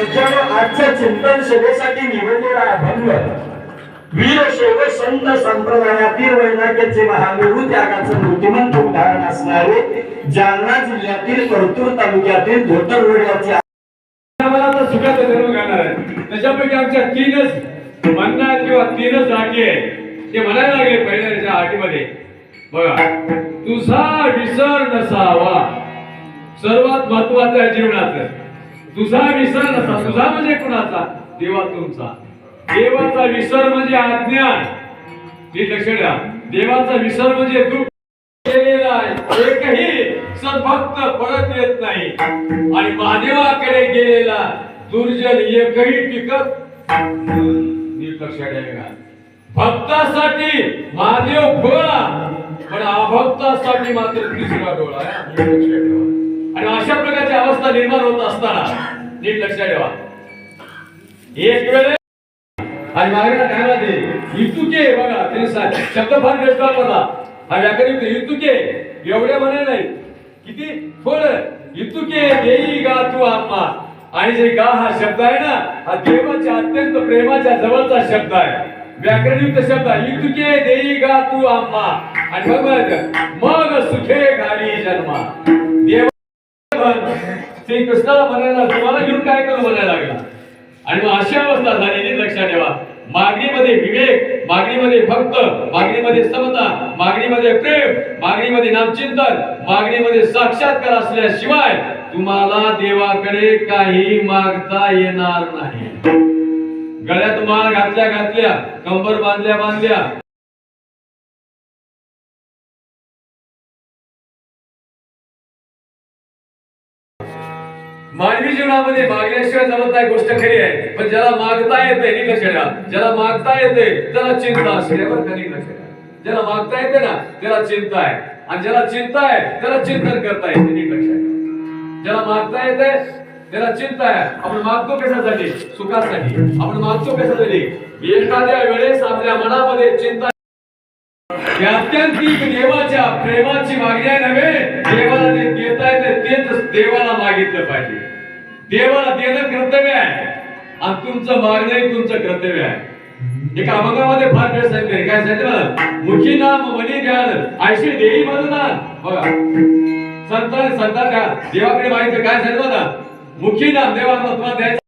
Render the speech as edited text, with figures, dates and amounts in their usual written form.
मित्रांनो, आजच्या चिंतन सभेसाठी निवडलेला अभंग वीरशैव संत संप्रदायातील वैराग्याचे महामेरू त्यागाचं मूर्तिमंत उदाहरण असणारे जालना जिल्ह्यातील परतूर तालुक्यातील धोटरवाड्याचे आम्हाला आता सुखाचा जन्म घालणार आहे. त्याच्यापैकी आमच्या तीनच म्हणणं किंवा तीनच आटी आहे ते म्हणायला लागले पहिल्या आटीमध्ये. बघा, तुझा विसर नसावा सर्वात महत्वाचं आहे जीवनाचं. तुझा विसर नसा. तुझा म्हणजे कुणाचा? देवा तुमचा. देवाचा विसर म्हणजे अज्ञान. नीट लक्ष द्या. देवाचा विसर म्हणजे दुःख केलेला एकही सद्भक्त परत येत नाही आणि महादेवाकडे गेलेला दुर्जन एकही टिकत. नीट लक्ष द्या. भक्तासाठी महादेव भोळा पण अभक्तासाठी मात्र तिसरा डोळा आहे. आणि अशा प्रकारची अवस्था निर्माण होत असताना नीट लक्षात ठेवा. एक वेळे आणि मागेला काय म्हणते इतुके. बघा त्यांनी शब्द फार बेस्ट वापरला. हा व्याकरण इतुके एवढे म्हणे नाही किती थोडं. इतुके देई गा तू आत्मा. आणि जे गा हा शब्द आहे ना हा देवाच्या अत्यंत प्रेमाच्या जवळचा शब्द आहे. व्याकरणयुक्त शब्द इतुके देई गा तू आम्हा. आणि मग मग सुखे घाली जन्मा. देव श्री कृष्णाला म्हणायला तुम्हाला घेऊन काय करू म्हणायला लागला. आणि मग अशी अवस्था झाली. नीट लक्षात ठेवा. मागणीमध्ये विवेक, मागणीमध्ये भक्त, मागणीमध्ये समता, मागणीमध्ये प्रेम, मागणीमध्ये नामचिंतन, मागणीमध्ये साक्षात्कार असल्याशिवाय तुम्हाला देवाकडे काही मागता येणार नाही. गळ्यात माळ घातल्या घातल्या, कंबर बांधल्या बांधल्या, मानवी जीवनामध्ये मागण्याशिवाय जमत नाही. गोष्ट खरी आहे. पण ज्याला मागता येते नीट लक्षात ठेवा. ज्याला मागता येते त्याला चिंता असते. बरं का? नीट लक्षात ठेवा. ज्याला मागता येते ना त्याला चिंता आहे. आणि ज्याला चिंता आहे त्याला चिंतन करता येते. नीट लक्षात ठेवा. ज्याला मागता येते त्याला चिंता आहे. आपण मागतो कशासाठी? सुखासाठी. आपण मागतो कशासाठी? एखाद्या वेळेस आपल्या मनामध्ये चिंता आत्यंतिक देवाच्या प्रेमाची मागणी आहे नव्हे. देवाला जे देता येते तेच देवाला मागितलं पाहिजे. देवाला देणं कर्तव्य आहे आणि तुमचं मागणं तुमचं कर्तव्य आहे. एका अभंगामध्ये फार वेळ सांगितले. काय सांगितलं? मुखी नाम मनी ध्यान ऐशी देई म्हणून. बघा संतांना देवाकडे मागितलं. काय सांगितलं? मुखी नाम देवाला तुम्हाला द्यायचं